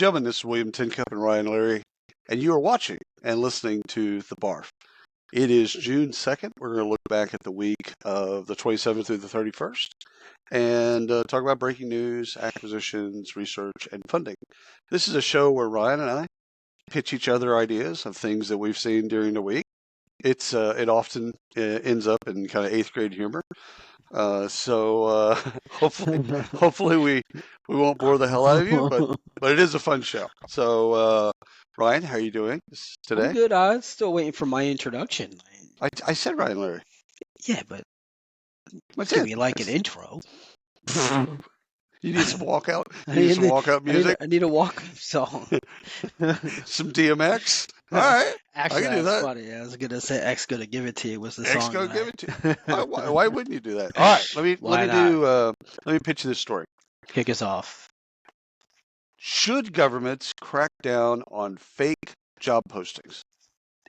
gentlemen, this is William Tincup and Ryan Larry, and you are watching and listening to the BARF. It is June 2nd. We're going to look back at the week of the 27th through the 31st and talk about breaking news, acquisitions, research, and funding. This is a show where Ryan and I pitch each other ideas of things that we've seen during the week. It often ends up in kind of 8th grade humor. So hopefully we won't bore the hell out of you, but it is a fun show. So Ryan, how are you doing today? I'm good. I'm still waiting for my introduction. I said Ryan Larry. Yeah, but What's give it? me like an intro. You need some walkout. You need some walkout music. I need a walk song. Some DMX. All right. Actually, I can do that. Funny. I was gonna say X gonna give it to you was the X song. gonna give it to you. Why wouldn't you do that? All right. Let me pitch you this story. Kick us off. Should governments crack down on fake job postings?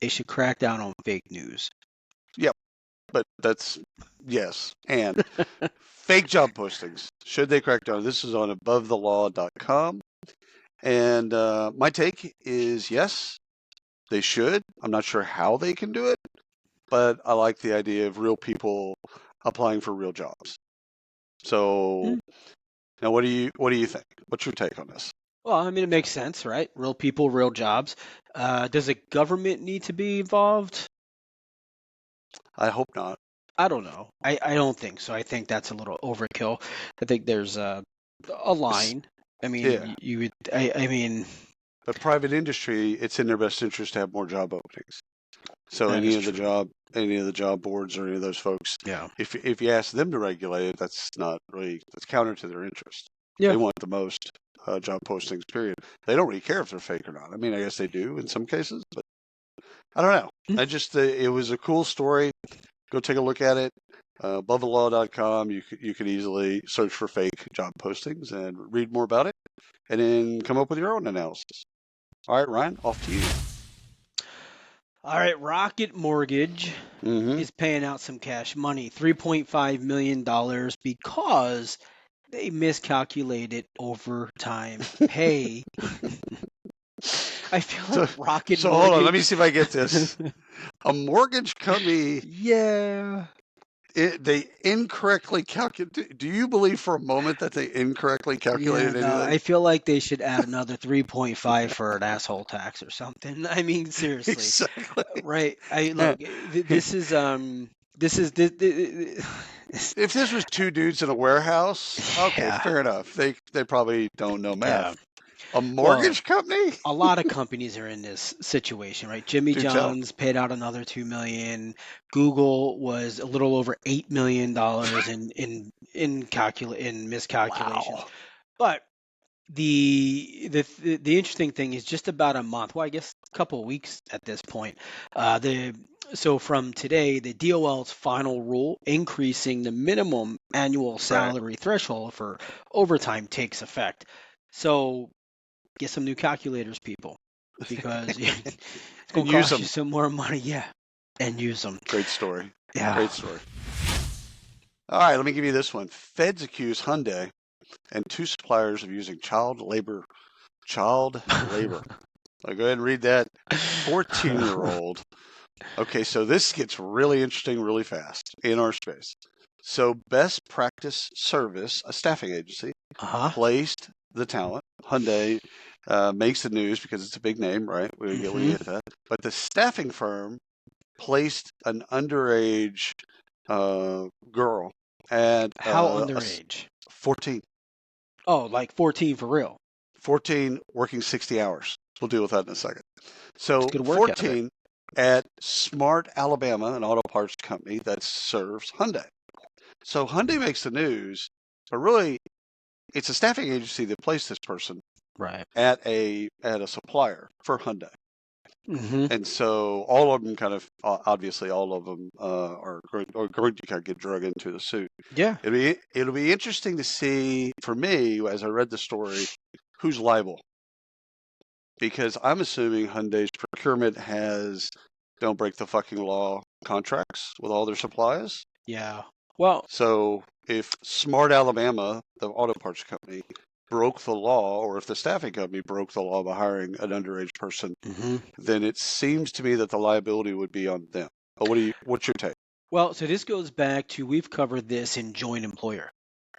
They should crack down on fake news. Yep. But that's yes. And fake job postings. Should they crack down? This is on abovethelaw.com. And my take is yes, they should. I'm not sure how they can do it, but I like the idea of real people applying for real jobs. So now what do you think? What's your take on this? Well, I mean, it makes sense, right? Real people, real jobs. Does the government need to be involved? I hope not. I don't know. I don't think so. I think that's a little overkill. I think there's a line. I mean, yeah. you would. I mean, but private industry, it's in their best interest to have more job openings. So any of the job boards or any of those folks, yeah. If you ask them to regulate it, that's counter to their interest. Yeah. They want the most job postings. Period. They don't really care if they're fake or not. I mean, I guess they do in some cases, but I don't know. I just it was a cool story. Go take a look at it. Abovethelaw.com. You could easily search for fake job postings and read more about it, and then come up with your own analysis. All right, Ryan, off to you. All right, Rocket Mortgage is paying out some cash money, $3.5 million, because they miscalculated overtime pay. I feel like Rocket Mortgage... hold on, let me see if I get this. A mortgage company... Yeah... they incorrectly calculated. Do you believe for a moment that they incorrectly calculated anything? I feel like they should add another 3.5 for an asshole tax or something. I mean, seriously. Exactly. Right. This is if this was two dudes in a warehouse, okay, fair enough. They probably don't know math. Yeah. A mortgage company? A lot of companies are in this situation, right? Jimmy John's paid out another $2 million. Google was a little over $8 million in miscalculation. Wow. But the interesting thing is just about a month. Well, I guess a couple of weeks at this point. So from today, the DOL's final rule increasing the minimum annual salary threshold for overtime takes effect. So get some new calculators, people, because it's going to cost you some more money. Yeah, and use them. Great story. Yeah. Great story. All right, let me give you this one. Feds accuse Hyundai and two suppliers of using child labor. I'll go ahead and read that. 14-year-old. Okay, so this gets really interesting really fast in our space. So Best Practice Service, a staffing agency, placed the talent. Hyundai makes the news because it's a big name, right? We get that. But the staffing firm placed an underage girl at... How underage? 14. Oh, like 14 for real? 14 working 60 hours. We'll deal with that in a second. So 14 at Smart, Alabama, an auto parts company that serves Hyundai. So Hyundai makes the news, but really it's a staffing agency that placed this person at a supplier for Hyundai. And so all of them obviously all of them are going to kind of get drug into the suit. Yeah. It'll be interesting to see, for me, as I read the story, who's liable. Because I'm assuming Hyundai's procurement has don't break the fucking law contracts with all their suppliers. Yeah. Well, so if Smart Alabama, the auto parts company, broke the law, or if the staffing company broke the law by hiring an underage person, then it seems to me that the liability would be on them. But what's your take? Well, so this goes back to, we've covered this in joint employer.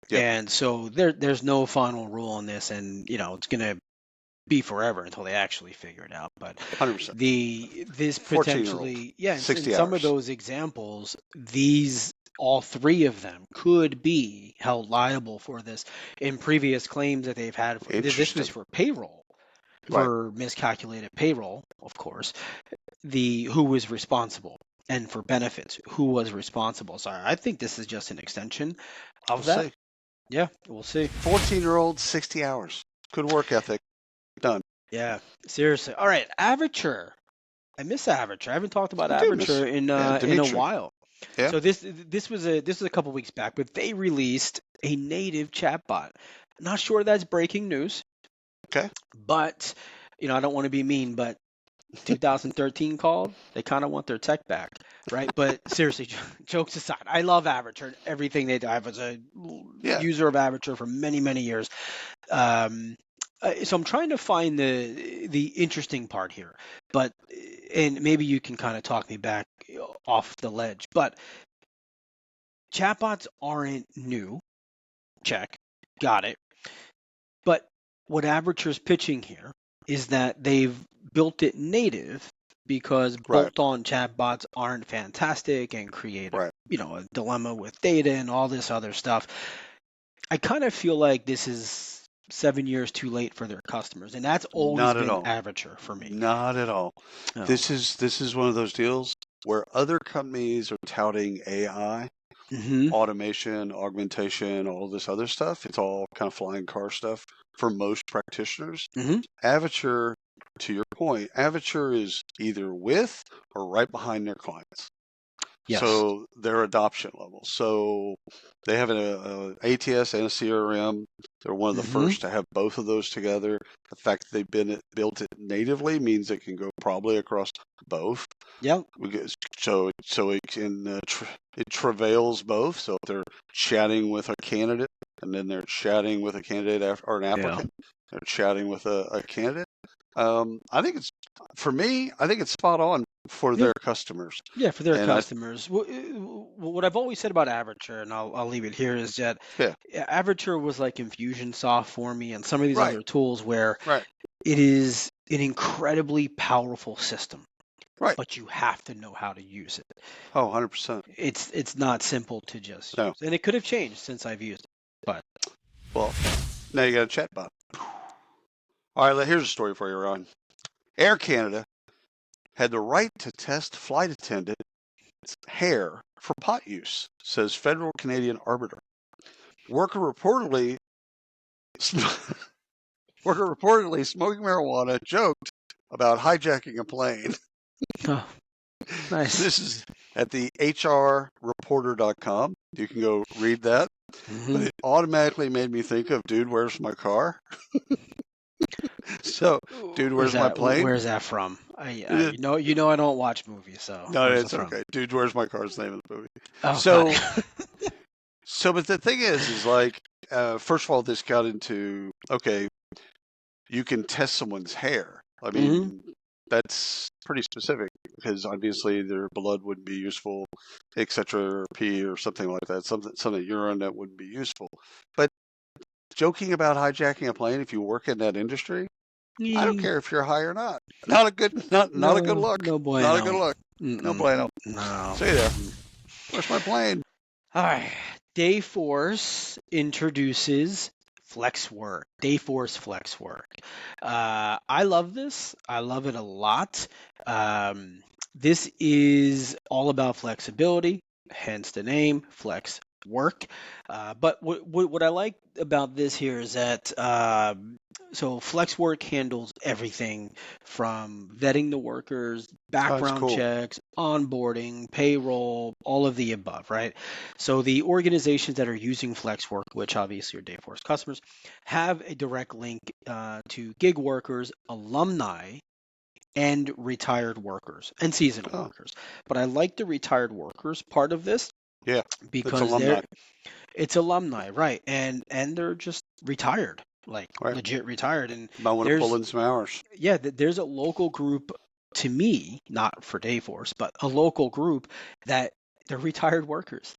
Yep. And so there's no final rule on this, and it's going to be forever until they actually figure it out. But 100%. this 14-year-old, potentially, yeah, in 60 some of hours. those examples, all three of them could be held liable for this in previous claims that they've had. This was Interesting. for payroll, Right. for miscalculated payroll, of course. Who was responsible, and for benefits, who was responsible. So I think this is just an extension of We'll that. see. Yeah, we'll see. 14-year-old, 60 hours. Good work ethic. Done. Yeah, seriously. All right, Avature. I miss Avature. I haven't talked about I do miss. Avature in a Dimitri. while. Yeah. So this was a couple weeks back, but they released a native chatbot. Not sure that's breaking news. Okay. But I don't want to be mean, but 2013 called, they kind of want their tech back, right? But seriously, jokes aside, I love Avature and everything they do. I was a user of Avature for many, many years. So I'm trying to find the interesting part here, and maybe you can kind of talk me back off the ledge. But chatbots aren't new. Check, got it. But what Avature's pitching here is that they've built it native because bolt-on chatbots aren't fantastic and create a dilemma with data and all this other stuff. I kind of feel like this is 7 years too late for their customers, and that's always been Avature for me. Not at all. Oh. This is one of those deals where other companies are touting AI, automation, augmentation, all this other stuff. It's all kind of flying car stuff for most practitioners. Avature, to your point, Avature is either with or right behind their clients. Yes. So their adoption level. So they have an ATS and a CRM. They're one of the first to have both of those together. The fact that they've built it natively means it can go probably across both. Yep. So it can it travails both. So if they're chatting with a candidate and then they're chatting with a candidate or an applicant, they're chatting with a candidate. I think it's spot on for their customers. Yeah, for their customers. What I've always said about Avature, and I'll leave it here, is that Avature was like Infusionsoft for me, and some of these other tools where it is an incredibly powerful system. Right. But you have to know how to use it. Oh, 100%. It's not simple to just use. And it could have changed since I've used it. But now you got a chatbot. All right, here's a story for you, Ron. Air Canada had the right to test flight attendants' hair for pot use, says federal Canadian arbiter. Worker reportedly smoking marijuana, joked about hijacking a plane. Oh, nice. This is at the hrreporter.com. You can go read that. But it automatically made me think of Dude, Where's My Car? So, Dude, Where's My Plane? Where's that from? I don't watch movies, so. No, it's okay. Dude, Where's My Car is the name of the movie. Oh, but the thing is like, first of all, this got into, okay, you can test someone's hair. I mean, that's pretty specific because obviously their blood wouldn't be useful, etc., or pee or something like that. Something urine that wouldn't be useful. But joking about hijacking a plane, if you work in that industry, I don't care if you're high or not. Not a good look. No bueno. Not a good look. No bueno. No. See there. Where's my plane? All right. Dayforce introduces FlexWork. Dayforce FlexWork. I love this. I love it a lot. This is all about flexibility, hence the name, FlexWork. But what I like about this here is that so FlexWork handles everything from vetting the workers, background checks, onboarding, payroll, all of the above, right? So the organizations that are using FlexWork, which obviously are Dayforce customers, have a direct link to gig workers, alumni, and retired workers and seasonal workers. But I like the retired workers part of this. Yeah, because it's alumni, right? And they're just retired. like Right. legit retired. And Might want to pull in some hours. yeah, there's a local group to me, not for Dayforce, but a local group that they're retired workers.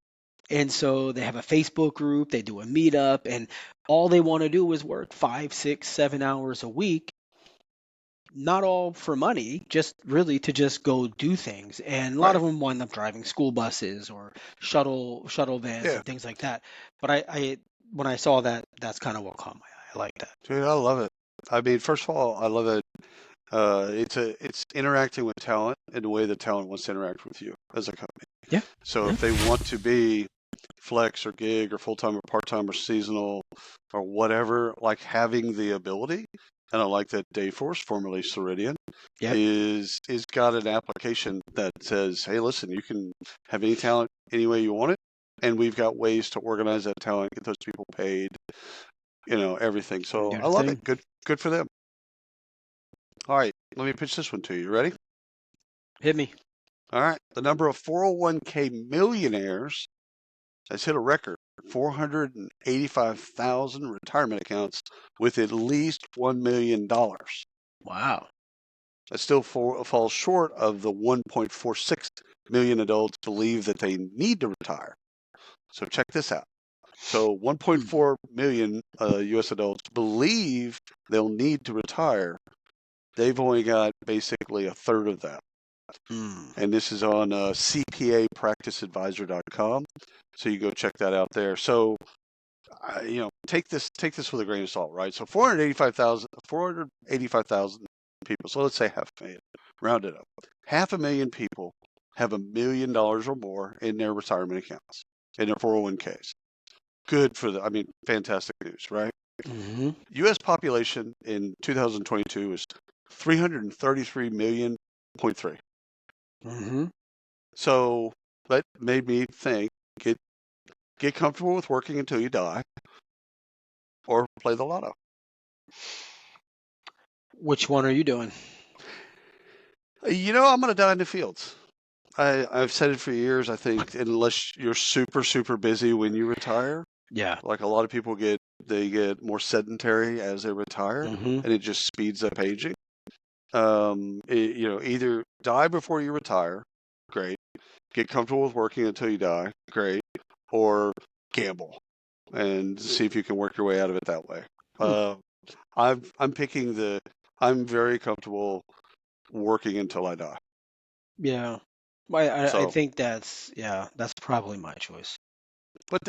And so they have a Facebook group, they do a meetup, and all they want to do is work 5, 6, 7 hours a week. Not all for money, just really to just go do things. And a lot Right. of them wind up driving school buses or shuttle vans Yeah. and things like that. But I when I saw that, that's kind of what caught my eye. I like that. Dude, I love it. I mean, first of all, I love it. It's interacting with talent in the way that talent wants to interact with you as a company. Yeah. So if they want to be flex or gig or full-time or part-time or seasonal or whatever, like having the ability, and I like that Dayforce, formerly Ceridian, Yep. is got an application that says, hey, listen, you can have any talent any way you want it, and we've got ways to organize that talent, get those people paid, everything. So Do I the love thing. it. Good for them. All right, let me pitch this one to you. Ready? Hit me. All right. The number of 401k millionaires has hit a record 485,000 retirement accounts with at least $1 million. Wow. That still falls short of the 1.46 million adults believe that they need to retire. So check this out. So 1.4 million U.S. adults believe they'll need to retire. They've only got basically a third of that. And this is on cpapracticeadvisor.com. So you go check that out there. So, take this with a grain of salt, right? So 485,000 people. So let's say half a million, round it up. 500,000 people have $1 million or more in their retirement accounts, in their 401ks. Good for fantastic news, right? Mm-hmm. U.S. population in 2022 is 333 million, 0.3. Mm-hmm. So that made me think, get comfortable with working until you die, or play the lotto. Which one are you doing? I'm going to die in the fields. I've said it for years. I think unless you're super, super busy when you retire, Yeah. like a lot of people they get more sedentary as they retire, Mm-hmm. and it just speeds up aging. Either die before you retire, great. Get comfortable with working until you die, great. Or gamble and see if you can work your way out of it that way. I'm picking I'm very comfortable working until I die. Yeah. I So, think that's probably my choice. but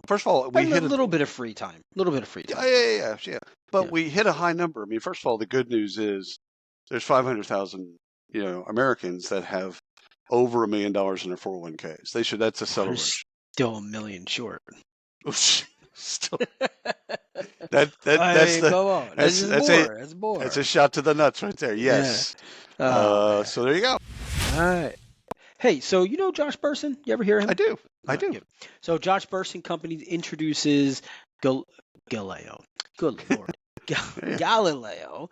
first of all, A we hit a little bit of free time. A little bit of free time. yeah. But Yeah. we hit a high number. I mean, first of all, the good news is there's 500,000 Americans that have over $1 million in their 401ks. That's a We're celebration. still a million short. Still, that's the come on. That's just that's more. That's that's more. a shot to the nuts right there. Yeah. Yes. Oh man. So there you go. All right. Hey, so you know Josh Burson? You ever hear him? I do. I No, do. yeah. So Josh Burson Company introduces Galileo. Good Lord. Yeah. Galileo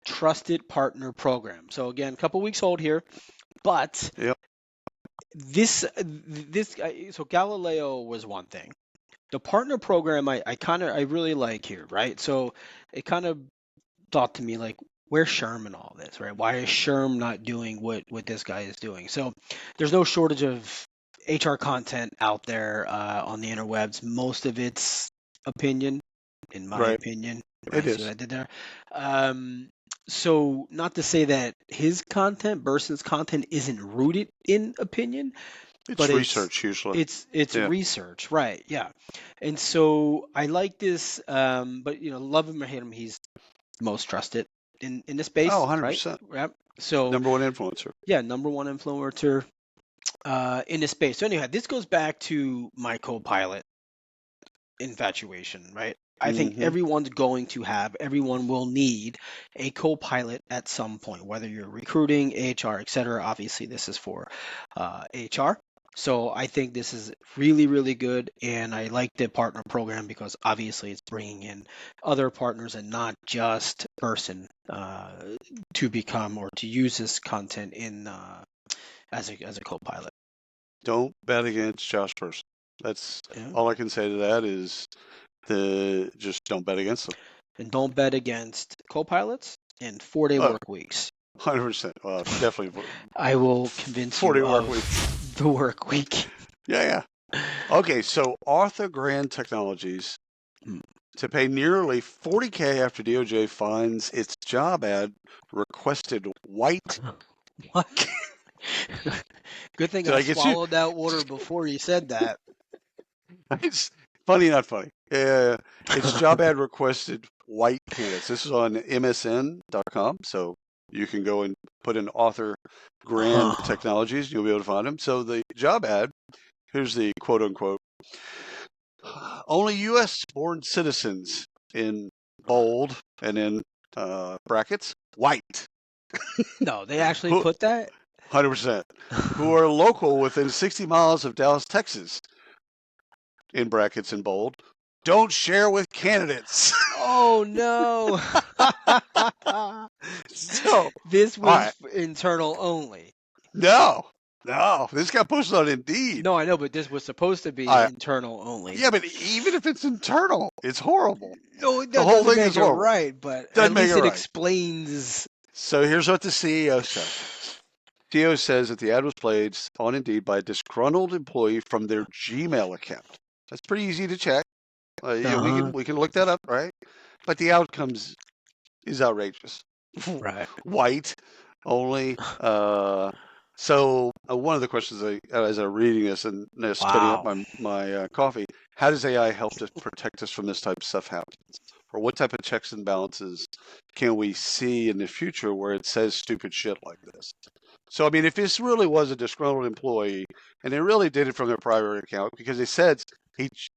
Trusted Partner Program. So again, a couple weeks old here, but Yep. this so Galileo was one thing. The partner program I really like here, right? So it kind of thought to me like, where's Sherm in all this, right? Why is Sherm not doing what this guy is doing? So there's no shortage of HR content out there on the interwebs. Most of it's opinion, in my Right. opinion. It Right? See what is. I did there? So not to say that his content, Burson's content, isn't rooted in opinion, It's but it's research usually. it's Yeah. research, right? Yeah. And so I like this, but love him or hate him, he's most trusted in the space, Oh, right? 100%. Yep. So Number one influencer. yeah, number one influencer in the space. So anyhow, this goes back to my co-pilot infatuation, right? I think Mm-hmm. everyone will need a co-pilot at some point, whether you're recruiting, HR, etc. Obviously, this is for HR. So I think this is really, really good, and I like the partner program because obviously it's bringing in other partners and not just person to become or to use this content in as a co-pilot. Don't bet against Josh Person. That's Yeah. all I can say to that is just don't bet against them. And don't bet against co-pilots and 4-day work weeks. 100%. Definitely. I will convince 40 you work of week. the work week. Yeah. Okay, so Arthur Grand Technologies to pay nearly $40K after DOJ finds its job ad requested white. What? Good thing Did I I get you? swallowed that water before you said that. It's funny, not funny. Its job ad requested white candidates. This is on MSN.com, so you can go and put in Arthur Grand Technologies, and you'll be able to find them. So the job ad, here's the quote unquote, only U.S. born citizens in bold and in brackets, white. No, they actually put that? 100%. Who are local within 60 miles of Dallas, Texas, in brackets in bold. Don't share with candidates. Oh, no. So this was internal only. No. This got posted on Indeed. No, I know, but this was supposed to be internal only. Yeah, but even if it's internal, it's horrible. No, the whole thing is horrible. Right, but doesn't at least it right. explains. So here's what the CEO says. CEO says that the ad was played on Indeed by a disgruntled employee from their Gmail account. That's pretty easy to check. We can look that up, right? But the outcomes is outrageous. Right. White only. So one of the questions as I'm reading this and spitting up my coffee, how does AI help to protect us from this type of stuff happens? Or what type of checks and balances can we see in the future where it says stupid shit like this? So, I mean, if this really was a disgruntled employee and they really did it from their private account because they said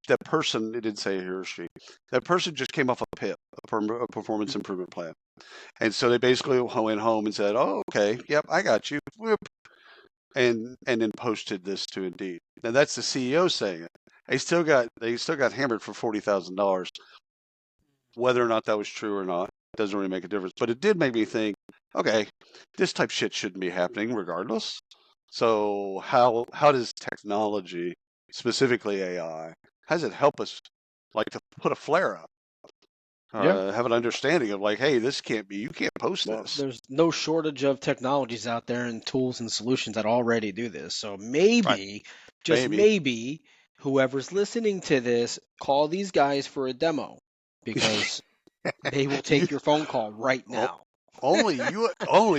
that person, it didn't say he or she, that person just came off a PIP, a performance improvement plan. And so they basically went home and said, oh, okay, yep, I got you. Whoop. And then posted this to Indeed. Now that's the CEO saying it. They still got hammered for $40,000. Whether or not that was true or not doesn't really make a difference. But it did make me think, okay, this type of shit shouldn't be happening regardless. So how does technology, specifically AI, how does it help us like to put a flare up? Have an understanding of like, hey, this can't be, you can't post this. There's no shortage of technologies out there and tools and solutions that already do this. So maybe, maybe, whoever's listening to this, call these guys for a demo because they will take your phone call right now. Only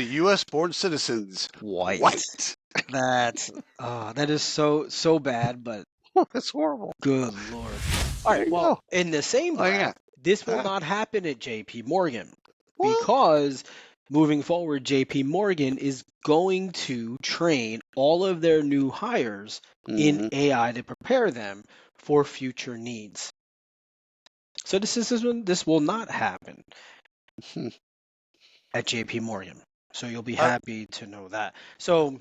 U.S. born citizens. White. That is so bad, but that's horrible. Good Lord. All right, well, in the same breath, this will not happen at JP Morgan because moving forward, JP Morgan is going to train all of their new hires in AI to prepare them for future needs. So this will not happen at JP Morgan. So you'll be happy to know that. So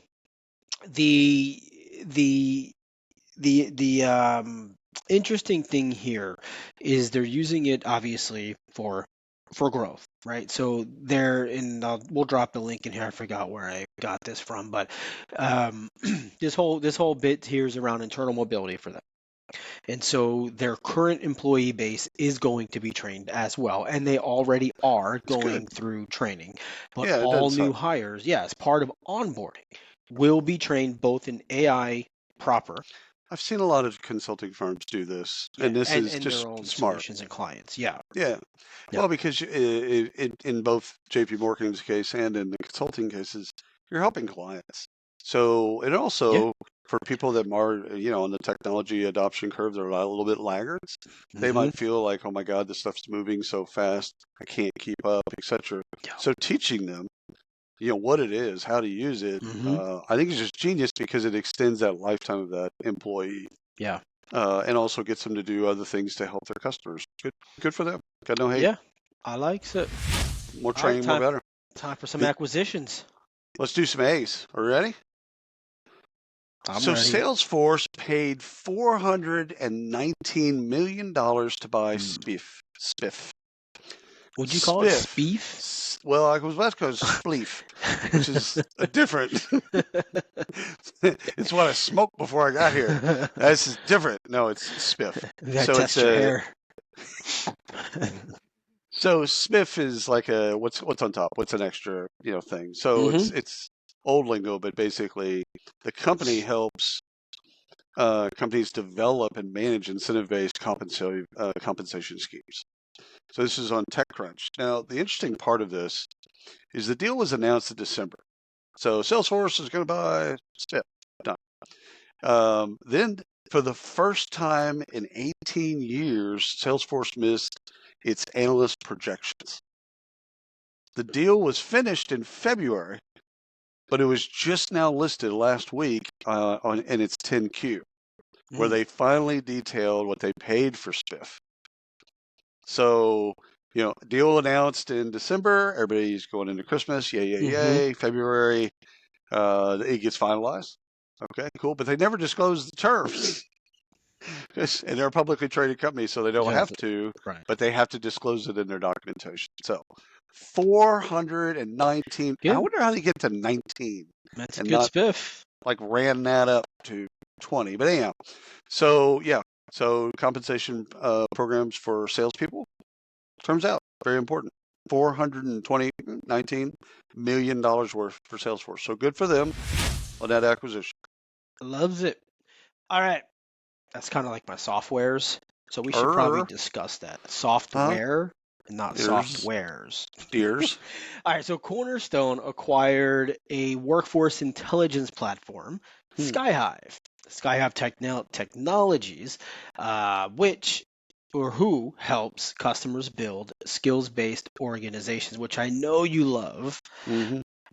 the interesting thing here is they're using it obviously for growth, right? So we'll drop a link in here. I forgot where I got this from, but this whole bit here is around internal mobility for them. And so their current employee base is going to be trained as well, and they already are going through training. But all new hires, as part of onboarding, will be trained both in AI proper. I've seen a lot of consulting firms do this, and this is just their own smart. Solutions and clients, Well, because in both JP Morgan's case and in the consulting cases, you're helping clients. So, and also for people that are, on the technology adoption curve, they're a little bit laggards. They might feel like, oh my God, this stuff's moving so fast, I can't keep up, etc. So teaching them, what it is, how to use it, I think it's just genius because it extends that lifetime of that employee. And also gets them to do other things to help their customers. Good for them. Got no hate. Yeah, I like it. More training, more better. Time for some acquisitions. Let's do some A's. Are we ready? I'm ready. Salesforce paid $419 million to buy Spiff. What'd you call it? Spiff? Well, I was about to call it Spleef, which is a different. It's what I smoked before I got here. That's different. No, it's Spiff. So it's hair. So Spiff is like a what's on top? What's an extra thing? So Mm-hmm. it's old lingo, but basically the company helps companies develop and manage incentive-based compensation schemes. So this is on TechCrunch. Now the interesting part of this is the deal was announced in December. So Salesforce is going to buy Spiff. Done. Then for the first time in 18 years, Salesforce missed its analyst projections. The deal was finished in February, but it was just now listed last week in its 10Q, where they finally detailed what they paid for Spiff. So, deal announced in December. Everybody's going into Christmas. Yay, yay, yay. February, it gets finalized. Okay, cool. But they never disclosed the terms. And they're a publicly traded company, so they don't have to, Right. but they have to disclose it in their documentation. So 419. Good. I wonder how they get to 19. That's and good not Spiff. like ran that up to 20. But anyhow, so yeah, so compensation programs for salespeople turns out very important. $19 million worth for Salesforce. So good for them on that acquisition. Loves it. All right. That's kind of like my softwares. So we should probably discuss that. Software and not softwares. Deers. All right. So Cornerstone acquired a workforce intelligence platform, SkyHive. SkyHive Technologies, who helps customers build skills-based organizations, which I know you love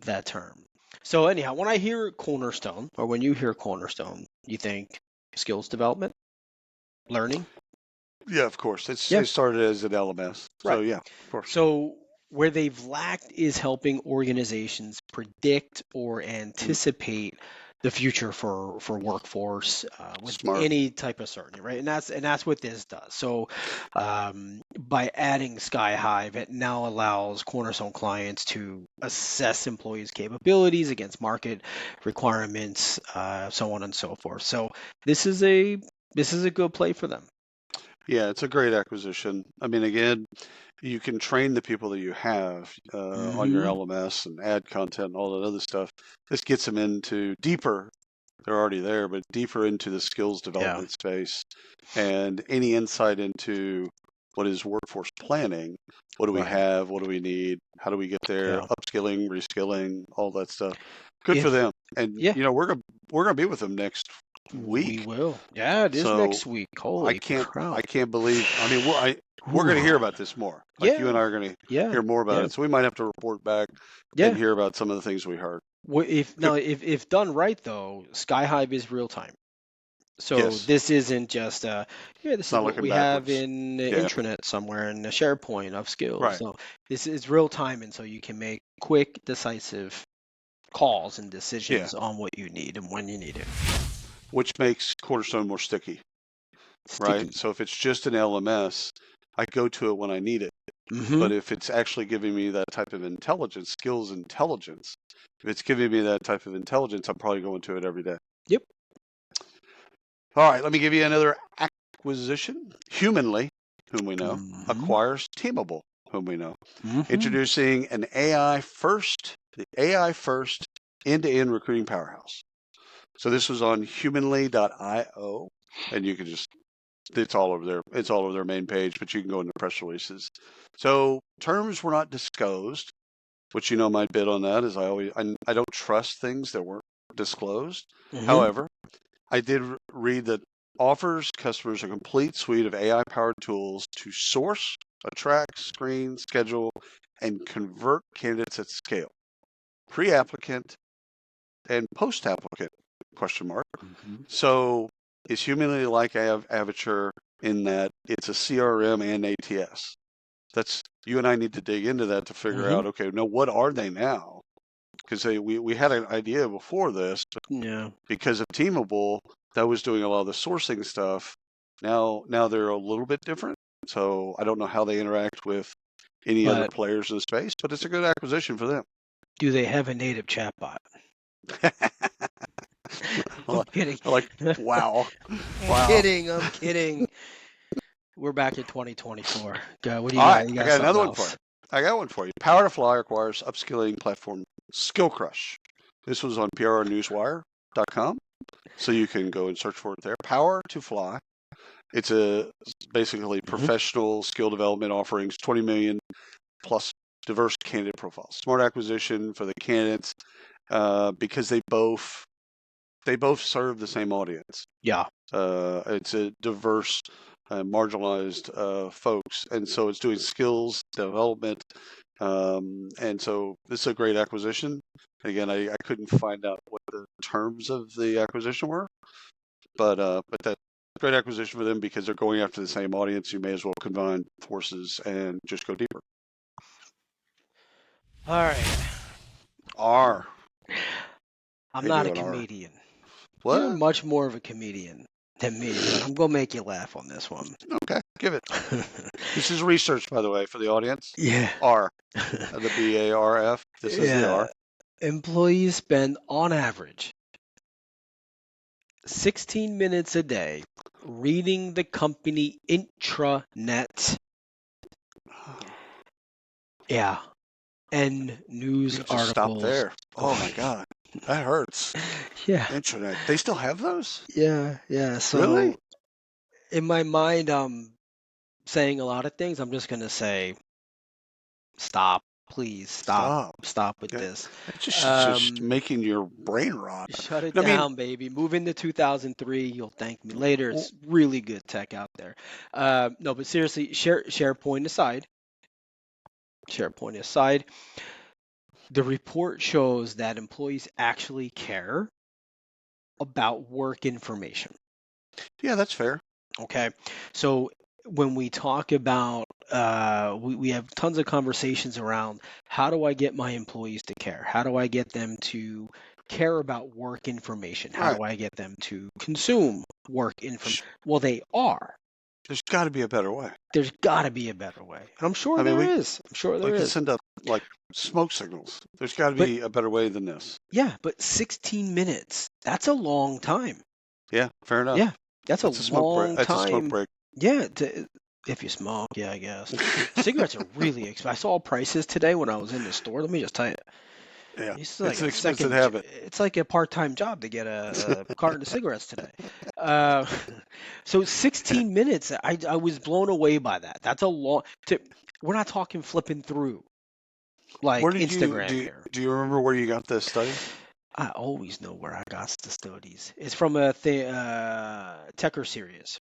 that term. So anyhow, when I hear Cornerstone, or when you hear Cornerstone, you think skills development, learning? Yeah, of course. It started as an LMS. Right. So yeah, of course. So where they've lacked is helping organizations predict or anticipate the future for workforce with any type of certainty, right? And that's what this does. So by adding SkyHive, it now allows Cornerstone clients to assess employees' capabilities against market requirements, so on and so forth. So this is a good play for them. Yeah, it's a great acquisition. I mean, again, you can train the people that you have on your LMS and add content and all that other stuff. This gets them into deeper. They're already there, but deeper into the skills development space and any insight into what is workforce planning. What do we have? What do we need? How do we get there? Upskilling, reskilling, all that stuff. Good for them. And we're gonna be with them next week. We will. Yeah, it is next week. Holy crap. I can't believe. I mean, we're going to hear about this more. Like you and I are going to hear more about it. So we might have to report back and hear about some of the things we heard. Well, if done right though, SkyHive is real time. So this isn't just this is what we have in the intranet somewhere in the SharePoint of skills. Right. So this is real time, and so you can make quick, decisive calls and decisions on what you need and when you need it. Which makes Cornerstone more sticky. Right? So if it's just an LMS, I go to it when I need it. But if it's actually giving me that type of intelligence, skills intelligence, if it's giving me that type of intelligence, I'm probably going to it every day. Yep. All right, let me give you another acquisition. Humanly, whom we know, acquires Teamable, whom we know. Introducing the AI first end-to-end recruiting powerhouse. So this was on humanly.io, and you can it's all over there. It's all over their main page, but you can go into press releases. So terms were not disclosed, which my bit on that is I don't trust things that weren't disclosed. However, I did read that offers customers a complete suite of AI-powered tools to source, attract, screen, schedule, and convert candidates at scale, pre-applicant and post-applicant, ? So is Humanly like Avature in that it's a CRM and ATS? That's you and I need to dig into that to figure out, okay, no, what are they now? Because we had an idea before this, but because of Teamable, that was doing a lot of the sourcing stuff. Now they're a little bit different. So I don't know how they interact with any other players in the space, but it's a good acquisition for them. Do they have a native chatbot? I'm kidding. Wow. I'm kidding. We're back in 2024. Go. What do you All got? right, You I got got something another one for you. else? I got one for you. Power to Fly requires upskilling platform Skill Crush. This was on prnewswire.com, so you can go and search for it there. Power to Fly. It's basically professional skill development offerings, 20 million plus diverse candidate profiles. Smart acquisition for the candidates because they both serve the same audience. Yeah. It's a diverse, marginalized folks, and so it's doing skills development. And so this is a great acquisition. Again, I couldn't find out what the terms of the acquisition were, but that's a great acquisition for them because they're going after the same audience. You may as well combine forces and just go deeper. All right. R. I'm How you not a doing, R? comedian. You're What? much more of a comedian than me, but I'm gonna make you laugh on this one. Okay, give it. This is research, by the way, for the audience. Yeah. R. The BARF. This is the Yeah. R. Employees spend on average 16 minutes a day reading the company intranet. Yeah. And news You just stop articles. there. Oh my God, that hurts. Yeah. Intranet. They still have those? Yeah. So Really? in my mind, I'm saying a lot of things. I'm just gonna say, stop, please, Stop. stop with Yeah. this. It's just making your brain rot. Shut it I mean, down, baby. Move into 2003. You'll thank me later. well, It's really good tech out there. No, but seriously, SharePoint aside, the report shows that employees actually care about work information. yeah, that's fair. Okay, so when we talk about, we have tons of conversations around how do I get my employees to care? How do I get them to care about work information? How Right. do I get them to consume work information? Well, they are. There's got to be a better way. There's got to be a better way, and I'm sure I mean, there is. I'm sure we there can is. send up like smoke signals. There's got to But be a better way than this. yeah, but 16 minutes—that's a long time. Yeah, fair enough. Yeah, that's It's a a smoke break. long That's a smoke time. break. Yeah, if you smoke, yeah, I guess. Cigarettes are really expensive. I saw prices today when I was in the store. Let me just tell you, Yeah, it's it's like an a expensive second. habit. It's like a part-time job to get a carton of cigarettes today. Uh, so 16 minutes. I was blown away by that. That's a long. We're not talking flipping through like Where did you Instagram here. do you remember where you got this study? I always know where I got the studies. It's from a Techer series.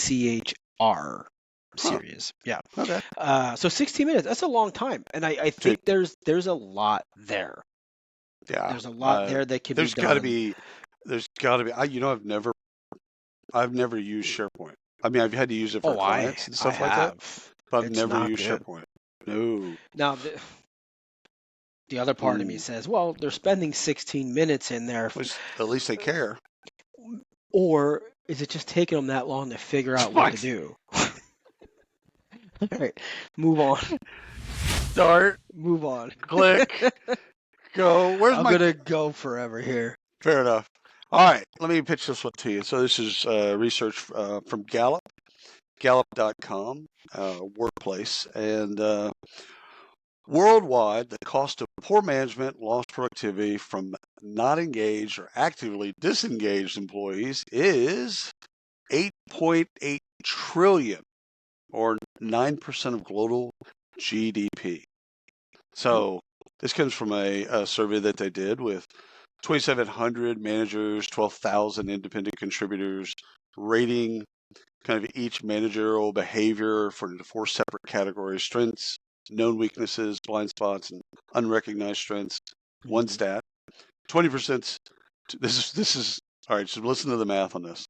TECHR series. Yeah. Okay. So 16 minutes, that's a long time. And I think there's a lot there. Yeah. There's a lot there that can be There's done. there's got to be. I've never used SharePoint. I mean, I've had to use it for clients and stuff like that, but I've It's never not used good. SharePoint. No. Now, the other part of me says, well, they're spending 16 minutes in there. At least they care. Or is it just taking them that long to figure out what to do? All right, move on. Start. Move on. Click. Go. I'm gonna go forever here. Fair enough. All right, let me pitch this one to you. So this is research from Gallup, Gallup.com, workplace, and worldwide, the cost of poor management, lost productivity from not engaged or actively disengaged employees is 8.8 trillion, or 9% of global GDP. So this comes from a survey that they did with 2,700 managers, 12,000 independent contributors, rating kind of each managerial behavior for 4 separate categories: strengths, known weaknesses, blind spots, and unrecognized strengths. One stat: 20%. This is all right. So listen to the math on this.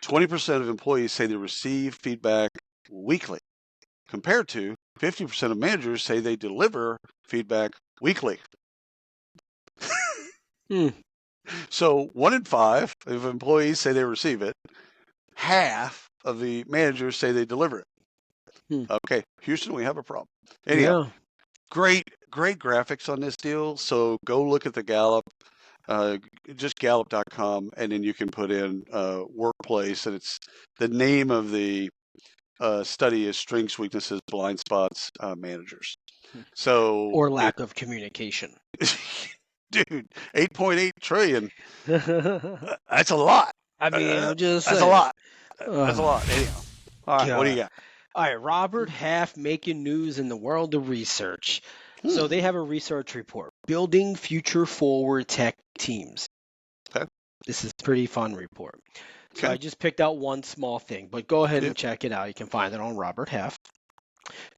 20% of employees say they receive feedback weekly, compared to 50% of managers say they deliver feedback weekly. So 1 in 5 of employees say they receive it. Half of the managers say they deliver it. Okay, Houston, we have a problem. Anyhow, great graphics on this deal. So go look at the Gallup just Gallup.com, and then you can put in workplace, and it's the name of the study is strengths, weaknesses, blind spots, managers. So Or lack of communication. dude, 8.8 trillion. I That's a lot. mean, I'm just That's a saying. lot. That's a lot. Anyhow. All right, what do you God. got? All right, Robert Half making news in the world of research. So they have a research report, Building Future Forward Tech Teams. Okay. This is a pretty fun report. So Okay. I just picked out one small thing, but go ahead Yeah. and check it out. You can find it on Robert Half.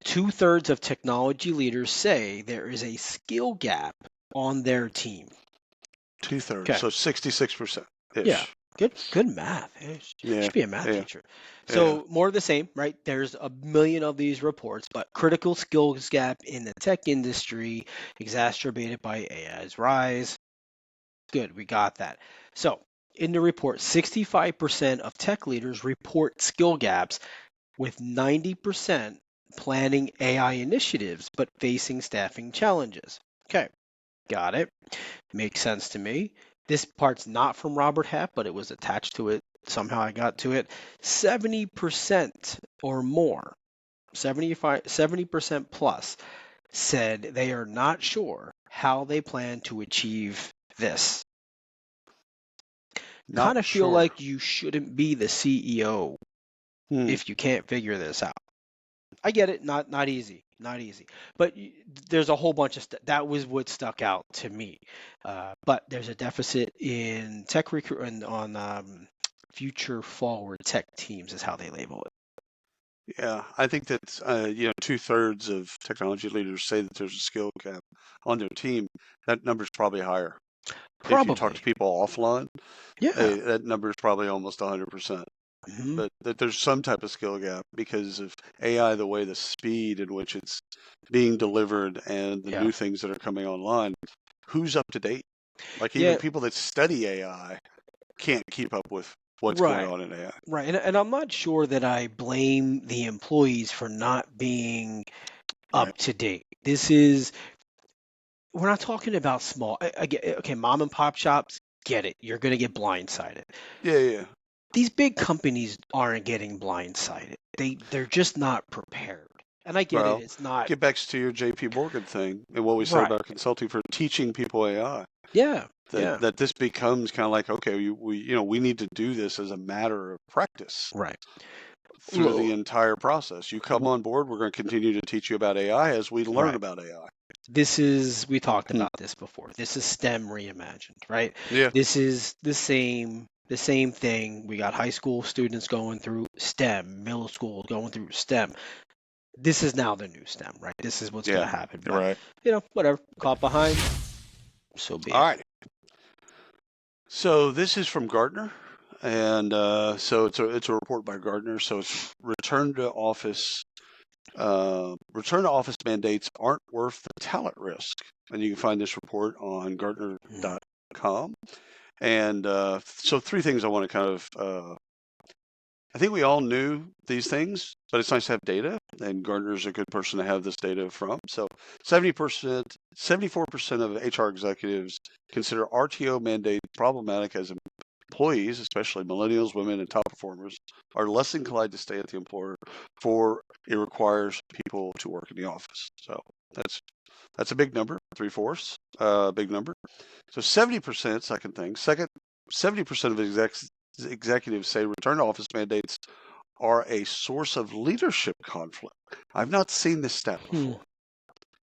2/3 of technology leaders say there is a skill gap on their team. 2/3. Okay. So 66% Yeah. ish. Good math. Yeah. Should be a math Yeah. teacher. Yeah. So more of the same, right? There's a million of these reports, but critical skills gap in the tech industry exacerbated by AI's rise. Good, we got that. So in the report, 65% of tech leaders report skill gaps, with 90% planning AI initiatives but facing staffing challenges. Okay, got it. Makes sense to me. This part's not from Robert Half, but it was attached to it. Somehow I got to it. 70% or more, 70% plus, said they are not sure how they plan to achieve this. Not Kind of feel sure. like you shouldn't be the CEO if you can't figure this out. I get it, not easy, not easy. But there's a whole bunch of stuff. That was what stuck out to me. But there's a deficit in tech recruitment on future forward tech teams, is how they label it. Yeah, I think that 2/3 of technology leaders say that there's a skill gap on their team. That number's probably higher. If you talk Probably, to people offline, yeah. that number is probably almost 100%. Hmm. But that there's some type of skill gap because of AI, the way the speed in which it's being delivered and the Yeah, new things that are coming online. Who's up to date? Like even yeah. people that study AI can't keep up with what's going Right, on in AI. right. And I'm not sure that I blame the employees for not being Right. up to date. We're not talking about small. I get okay, mom and pop shops, get it. You're gonna get blindsided. Yeah, yeah. These big companies aren't getting blindsided. They're just not prepared. And I get it. Well, It's not get back to your JP Morgan thing and what we said right. about consulting for teaching people AI. Yeah, That yeah, that this becomes kind of like, okay, we need to do this as a matter of practice right. through the Lo- entire process. You come w- on board, we're going to continue to teach you about AI as we learn Right. about AI. We talked Hmm. about this before. This is STEM reimagined, right? Yeah. This is the same thing. We got high school students going through STEM, middle school going through STEM. This is now the new STEM, right? This is what's going Yeah. to happen. You're But, right. whatever. Caught behind, so be All it. right. So this is from Gartner, and so it's a report by Gartner. So it's return to office mandates aren't worth the talent risk, and you can find this report on Mm. Gartner.com. And so three things I want to kind of I think we all knew these things, but it's nice to have data, and Gartner's a good person to have this data from. So 70%, 74% of HR executives consider RTO mandate problematic as employees, especially millennials, women, and top performers, are less inclined to stay at the employer for it requires people to work in the office. So that's a big number, 3/4, big number. So 70%, second thing, 70% of executives say return to office mandates are a source of leadership conflict. I've not seen this stat Hmm. before.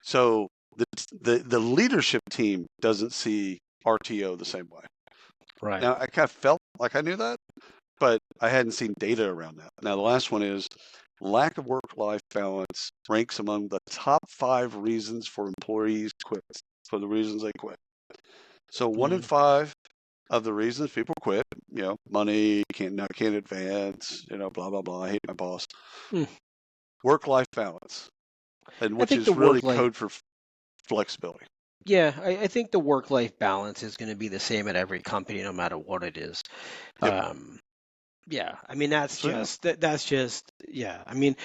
So the leadership team doesn't see RTO the same way. Right. Now I kind of felt like I knew that, but I hadn't seen data around that. Now the last one is lack of work-life balance ranks among the top 5 reasons for employees quit, for the reasons they quit. So 1 in Hmm. 5 of the reasons people quit, money, can't advance, blah blah blah. I hate my boss. Hmm. Work-life balance, and I which think the is really work life code for flexibility. Yeah, I think the work-life balance is going to be the same at every company, no matter what it is. Yep. Yeah, I mean that's So yeah, just that's just yeah. I mean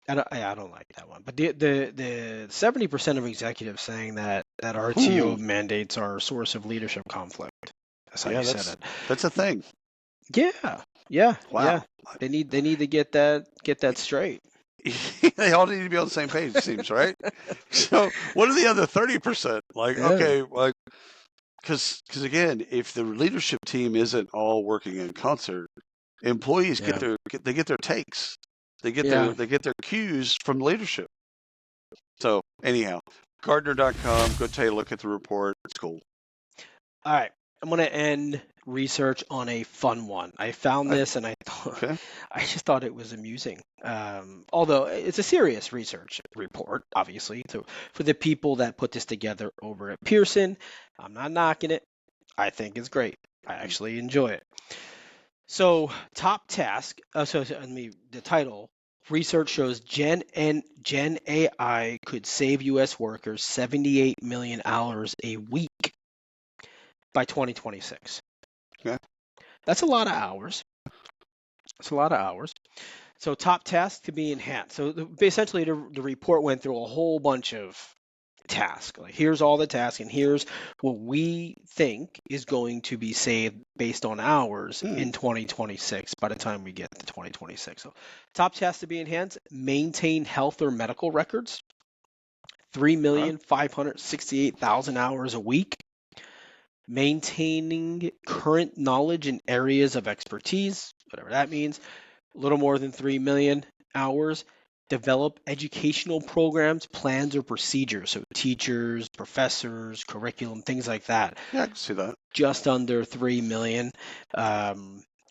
I don't like that one. But the 70% of executives saying that Hmm. RTO mandates are a source of leadership conflict. That's how Yeah, you said it. that's a thing. Yeah, yeah, yeah. Wow. They need to get that straight. They all need to be on the same page, it seems, right? So, what are the other 30%? Like, Yeah, okay, like, because again, if the leadership team isn't all working in concert, employees yeah, they get their takes, yeah. they get their cues from leadership. So, anyhow, Gardner.com, go take a look at the report. It's cool. All right. I'm gonna end research on a fun one. I found I, this and I thought okay. I just thought it was amusing. Although it's a serious research report, obviously. So for the people that put this together over at Pearson, I'm not knocking it. I think it's great. I actually enjoy it. So top task. The title. Research shows Gen AI could save U.S. workers 78 million hours a week by 2026. Okay. That's a lot of hours. It's a lot of hours. So top tasks to be enhanced. So essentially, the report went through a whole bunch of tasks. Like here's all the tasks, and here's what we think is going to be saved based on hours Hmm. in 2026 by the time we get to 2026. So top tasks to be enhanced: maintain health or medical records, Okay. 3,568,000 hours a week. Maintaining current knowledge in areas of expertise, whatever that means, a little more than 3 million hours. Develop educational programs, plans, or procedures. So teachers, professors, curriculum, things like that. Yeah, I can see that. Just under 3 million.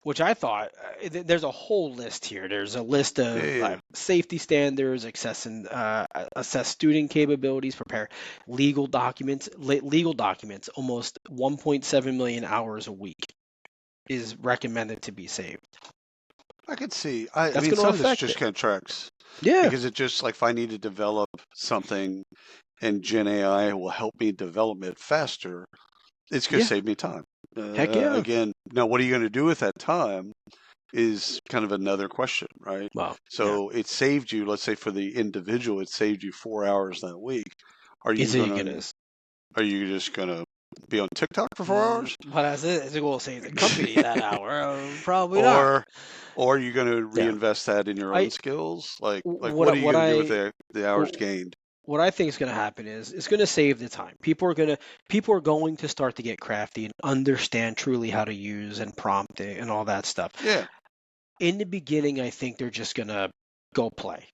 Which I thought there's a whole list here. There's a list Yeah, of yeah, yeah. safety standards, assess student capabilities, prepare legal documents. Almost 1.7 million hours a week is recommended to be saved. I could see. I That's mean, going to some of this affect just it. kind of tracks Yeah, because it just like if I need to develop something and Gen AI will help me develop it faster, it's going to yeah, save me time. heck yeah. Again, now what are you going to do with that time is kind of another question, right? Well, yeah. So it saved you, let's say for the individual, it saved you 4 hours that week. Are you Is it going gonna? to, are you just going to be on TikTok for 4 hours? But is it going to save the company that hour? Probably not. or or are you going to Yeah. reinvest that in your own I skills? Like what what are you what going to do with I the hours gained? what I think is going to happen is it's going to save the time. People are going to start to get crafty and understand truly how to use and prompt it and all that stuff. Yeah, In the beginning, I think they're just going to go play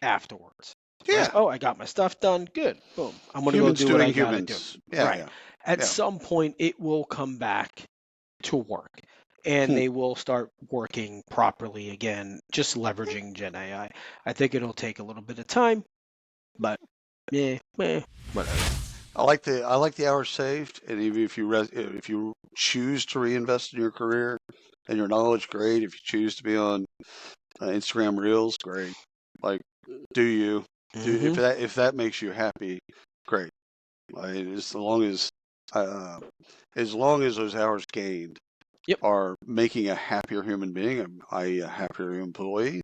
afterwards. Right? yeah. Oh, I got my stuff done. Good. Boom. I'm going to go Humans do what doing I got to do. humans. Yeah, Right. yeah, At yeah. some point, it will come back to work and Hmm. they will start working properly again, just leveraging Gen AI. I think it'll take a little bit of time, but yeah, whatever. I like the hours saved, and even if you choose to reinvest in your career and your knowledge, great. If you choose to be on Instagram Reels, great. Like, do you do Hmm. if that makes you happy, great. Like, uh, as long as those hours gained Yep. are making a happier human being, i.e., a happier employee,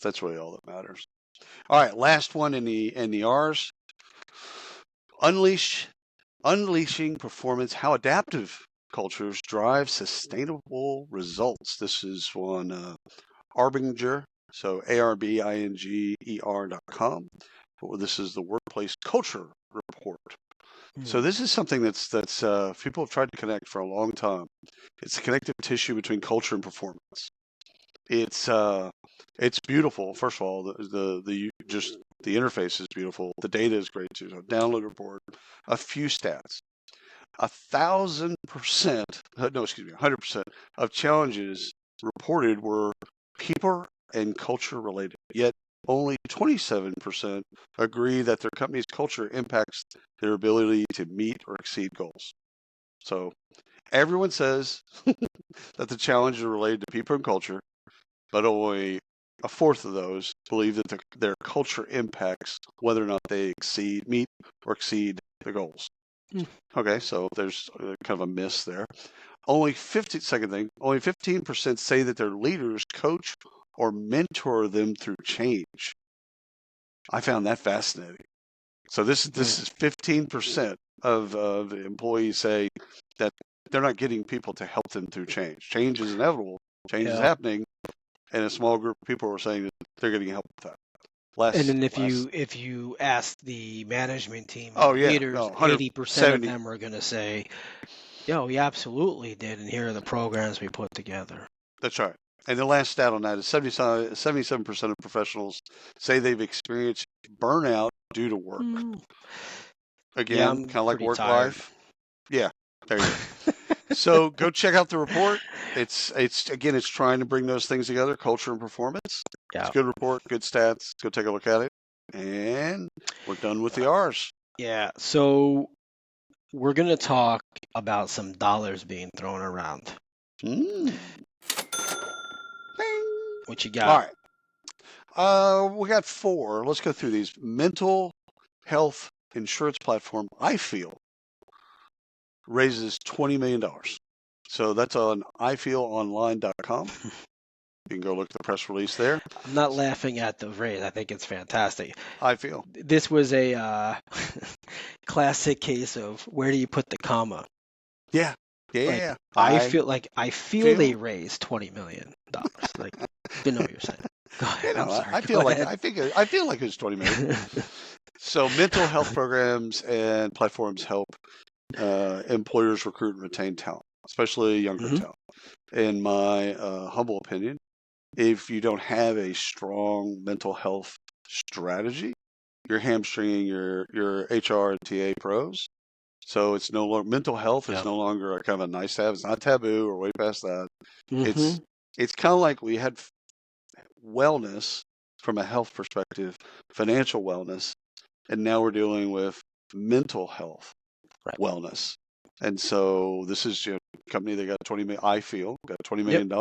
that's really all that matters. All right, last one in the R's. Unleash Unleashing performance, how adaptive cultures drive sustainable results. This is on Arbinger, so ARBINGER.com. This is the workplace culture report. So Mm. this is something that's people have tried to connect for a long time. It's the connective tissue between culture and performance. It's uh, it's beautiful. First of all, the just the interface is beautiful. The data is great too. So download a report. A few stats. 1,000%, no, excuse me, 100% of challenges reported were people and culture related. Yet only 27% agree that their company's culture impacts their ability to meet or exceed goals. So everyone says that the challenges are related to people and culture, but only a fourth of those believe that their culture impacts whether or not they meet or exceed the goals. Mm. Okay, so there's kind of a miss there. Only 50, second thing, only 15% say that their leaders coach or mentor them through change. I found that fascinating. So this is 15% of employees say that they're not getting people to help them through change. Change is inevitable. Change is happening, and a small group of people are saying that they're getting help with that. And then if you ask the management team, oh yeah, leaders, no, 80% of 170. them are going to say, "Yo, we absolutely did, and here are the programs we put together." That's right. And the last stat on that is 77% of professionals say they've experienced burnout due to work. Yeah, Again, I'm kind of like pretty work tired. life. Yeah, there you go. So go check out the report. It's again, it's trying to bring those things together, culture and performance. Yeah. It's a good report, good stats. Go take a look at it. And we're done with the R's. Yeah. So we're going to talk about some dollars being thrown around. Bing. What you All got? right. We got 4. Let's go through these. Mental health insurance platform, I feel, raises $20 million. So that's on ifeelonline.com. You can go look at the press release there. I'm not laughing at the raise. I think it's fantastic. I feel. This was a classic case of where do you put the comma? Yeah. Like, Yeah. I feel they raised $20 million. Like, you know what you're saying. Go ahead. I'm sorry. I feel like it's 20 million. So mental health programs and platforms help employers recruit and retain talent, especially younger talent. In my humble opinion, if you don't have a strong mental health strategy, you're hamstringing your HR and TA pros. So it's no longer mental health is no longer a kind of a nice to have. It's not taboo or way past that. It's kind of like we had wellness from a health perspective, financial wellness, and now we're dealing with mental health wellness. And so this is a company that got 20 million. I feel got $20 million.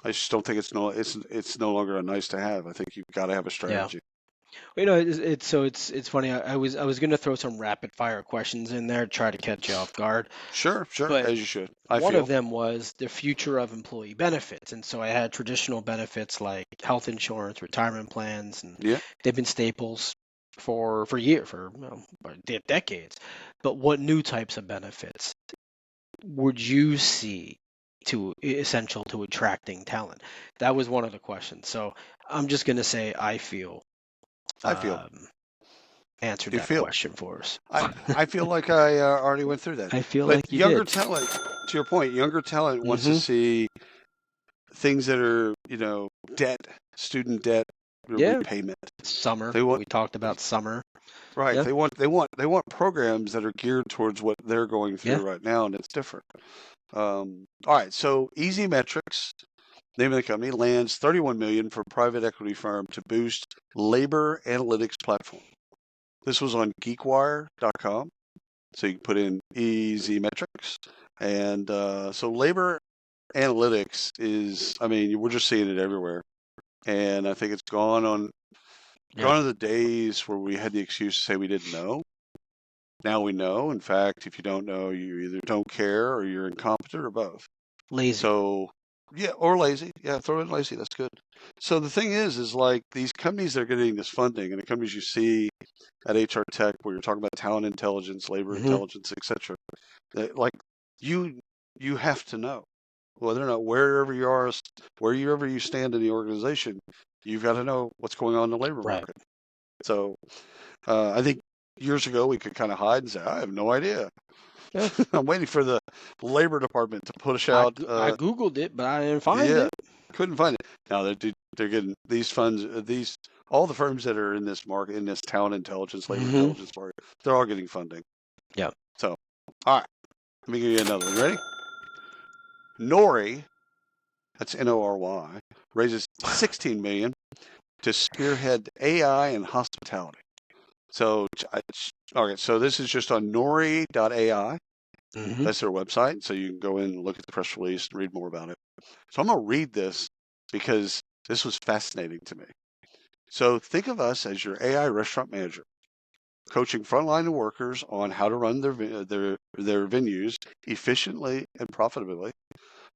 I just don't think it's no longer a nice to have. I think you've got to have a strategy. You know, it's funny. I was going to throw some rapid fire questions in there, try to catch you off guard. Sure, But as you should. One of them was the future of employee benefits, and so I had traditional benefits like health insurance, retirement plans, and they've been staples for years, for decades. But what new types of benefits would you see essential to attracting talent? That was one of the questions. So I'm just going to say I feel answered that question for us. I feel like I already went through that. I feel like you younger did. talent, to your point, younger talent wants to see things that are, student debt repayment. Summer. We talked about summer. Right. Yeah. They want programs that are geared towards what they're going through right now, and it's different. All right. So Easy Metrics, name of the company, lands $31 million for private equity firm to boost labor analytics platform. This was on geekwire.com. So you can put in Easy Metrics. And so labor analytics is, we're just seeing it everywhere. And I think it's gone are the days where we had the excuse to say we didn't know. Now we know. In fact, if you don't know, you either don't care or you're incompetent or both. Lazy. So, or lazy. Yeah, throw in lazy. That's good. So the thing is like these companies that are getting this funding and the companies you see at HR Tech where you're talking about talent intelligence, labor intelligence, etc. Like you have to know whether or not wherever you stand in the organization, you've got to know what's going on in the labor market. So I think years ago we could kind of hide and say, I have no idea. Yeah. I'm waiting for the labor department to push out. I Googled it, but I didn't find it. Couldn't find it. Now they're getting these funds. All the firms that are in this market, in this talent intelligence, labor intelligence market, they're all getting funding. Yeah. So, all right. Let me give you another one. Ready? Nori, that's N-O-R-Y, raises $16 million to spearhead AI and hospitality. So, so this is just on nori.ai. That's their website. So you can go in and look at the press release and read more about it. So I'm going to read this because this was fascinating to me. So think of us as your AI restaurant manager, coaching frontline workers on how to run their venues efficiently and profitably,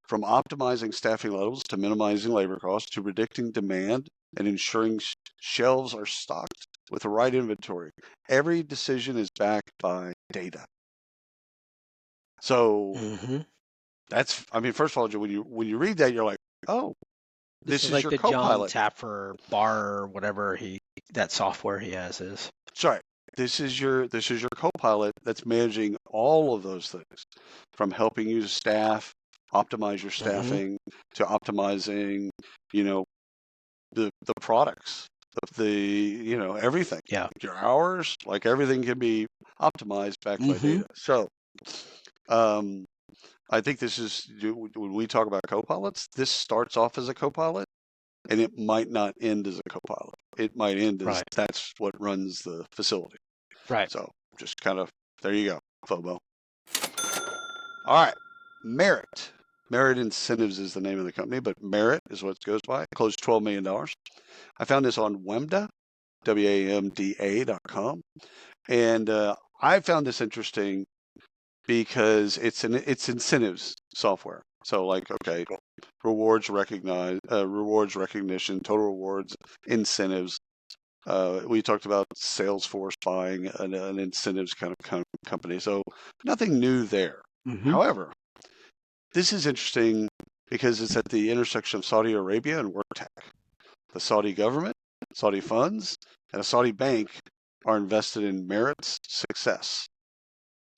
from optimizing staffing levels to minimizing labor costs to predicting demand and ensuring shelves are stocked with the right inventory. Every decision is backed by data. So that's, I mean, first of all, when you read that, you're like, oh, This this is is like your the John co-pilot. Tapper bar or whatever that software he has is. Sorry, this is your co-pilot that's managing all of those things, from helping you staff, optimize your staffing, to optimizing, you know, the products, everything. Yeah. Your hours, like everything can be optimized back by data. So, I think this is, when we talk about co-pilots, this starts off as a co-pilot, and it might not end as a co-pilot. It might end as that's what runs the facility. Right. So just kind of, there you go, FOMO. All right, Merit. Merit Incentives is the name of the company, but Merit is what it goes by. It closed $12 million. I found this on WAMDA, WAMDA.com. And I found this interesting because it's incentives software. So like, okay, rewards recognition, total rewards, incentives. We talked about Salesforce buying an incentives kind of company. So nothing new there. However, this is interesting because it's at the intersection of Saudi Arabia and WorkTech. The Saudi government, Saudi funds, and a Saudi bank are invested in Merit's success.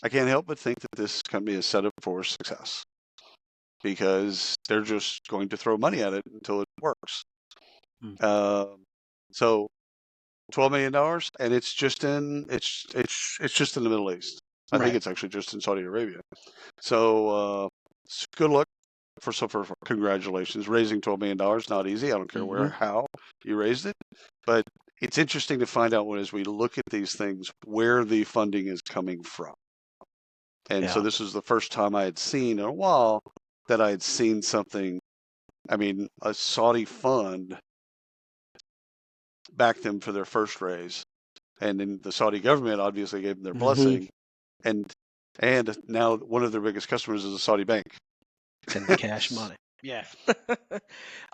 I can't help but think that this company is set up for success because they're just going to throw money at it until it works. So $12 million, and it's just in just in the Middle East. I think it's actually just in Saudi Arabia. So good luck. For congratulations, raising $12 million, not easy. I don't care where, how you raised it, but it's interesting to find out as we look at these things where the funding is coming from. And so this was the first time I had seen in a while that I had seen something. I mean, a Saudi fund backed them for their first raise, and then the Saudi government obviously gave them their blessing, and now one of their biggest customers is a Saudi bank. Send the cash money. Yeah. All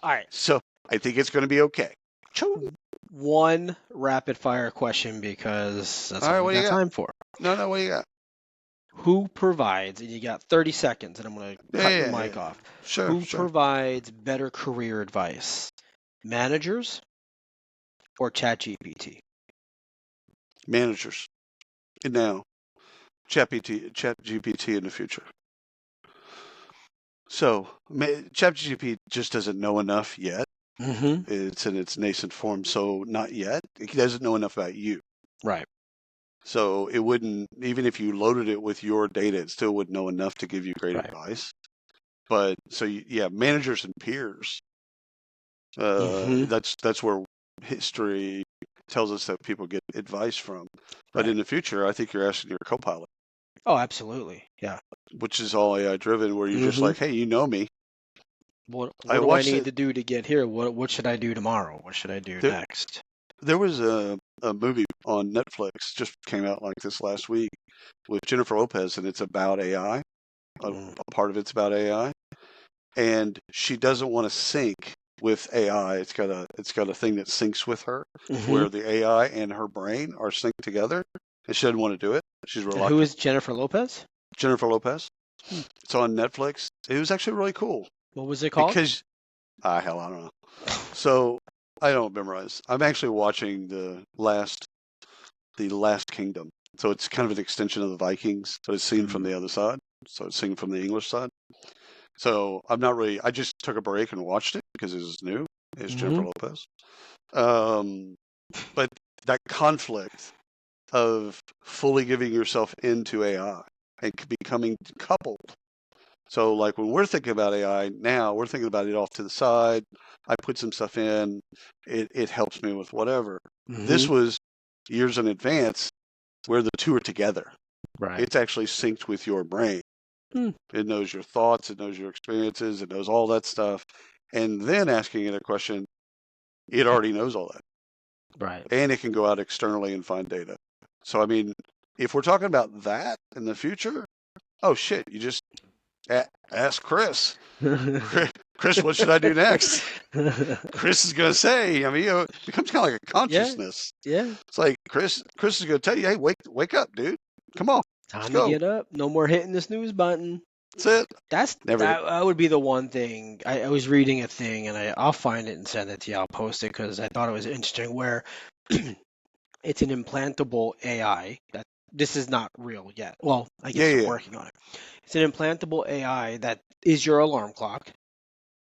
right. So I think it's going to be okay. One rapid fire question because that's all we got time for. No, what do you got? Who provides, and you got 30 seconds, and I'm going to cut your mic off. Sure. Who provides better career advice? Managers or ChatGPT? Managers. And now, ChatGPT in the future. So, ChatGPT just doesn't know enough yet. It's in its nascent form, so not yet. It doesn't know enough about you. Right. So it wouldn't, even if you loaded it with your data, it still wouldn't know enough to give you great advice. But so managers and peers. That's where history tells us that people get advice from. But in the future, I think you're asking your co-pilot. Oh, absolutely. Yeah. Which is all AI driven, where you're just like, hey, you know me. What do I need to do to get here? What should I do tomorrow? What should I do next? There was a movie on Netflix, just came out like this last week, with Jennifer Lopez, and it's about AI. A part of it's about AI, and she doesn't want to sync with AI. It's got a thing that syncs with her, where the AI and her brain are synced together, and she doesn't want to do it. She's reluctant. Who is Jennifer Lopez? Jennifer Lopez. It's on Netflix. It was actually really cool. What was it called? Because, hell, I don't know. So I don't memorize. I'm actually watching the Last Kingdom. So it's kind of an extension of the Vikings, but it's seen from the other side. So it's seen from the English side. So I'm not really. I just took a break and watched it because it was new. It's Jennifer Lopez. But that conflict of fully giving yourself into AI and becoming coupled. So like when we're thinking about AI now, we're thinking about it off to the side. I put some stuff in. It helps me with whatever. This was years in advance where the two are together. Right. It's actually synced with your brain. It knows your thoughts. It knows your experiences. It knows all that stuff. And then asking it a question, it already knows all that. Right. And it can go out externally and find data. So, I mean, if we're talking about that in the future, oh shit, you just ask Chris. Chris, what should I do next? Chris is going to say, I mean, it becomes kind of like a consciousness. Yeah. It's like Chris is going to tell you, hey, wake up, dude. Come on. Time to get up. No more hitting the snooze button. That's it. That would be the one thing. I was reading a thing, and I'll find it and send it to you. I'll post it because I thought it was interesting. Where it's an implantable AI. This is not real yet. Well, I guess they're working on it. It's an implantable AI that is your alarm clock,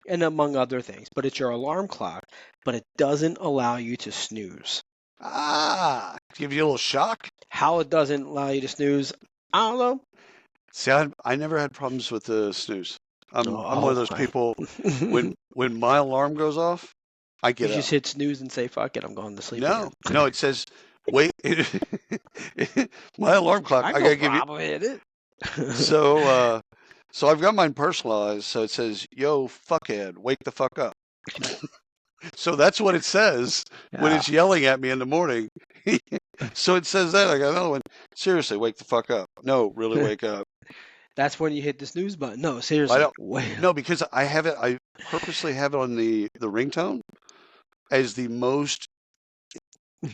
and among other things. But it's your alarm clock, but it doesn't allow you to snooze. Give you a little shock. How it doesn't allow you to snooze, I don't know. See, I never had problems with the snooze. I'm one of those people. When my alarm goes off, I get up. You just hit snooze and say, "Fuck it, I'm going to sleep." No, it says, "Wait." My alarm clock. I gotta give you. So I've got mine personalized. So it says, "Yo, fuckhead, wake the fuck up." So that's what it says when it's yelling at me in the morning. So it says that. I got another one. Seriously, wake the fuck up. No, really wake up. That's when you hit the snooze button. No, seriously. No, because I have it. I purposely have it on the ringtone as the most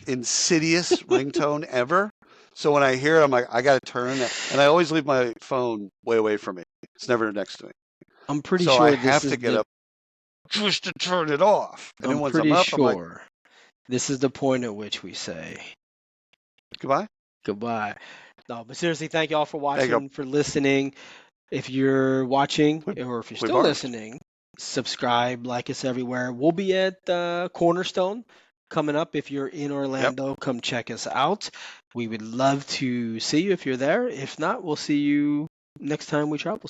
insidious ringtone ever. So when I hear it, I'm like, I got to turn that. And I always leave my phone way away from me. It's never next to me. I'm pretty sure I have to get up just to turn it off. And then once I'm up, I'm like, this is the point at which we say goodbye. Goodbye. No, but seriously, thank you all for watching, for listening. If you're watching or if you're still listening, subscribe, like us everywhere. We'll be at Cornerstone coming up. If you're in Orlando, come check us out. We would love to see you if you're there. If not, we'll see you next time we travel.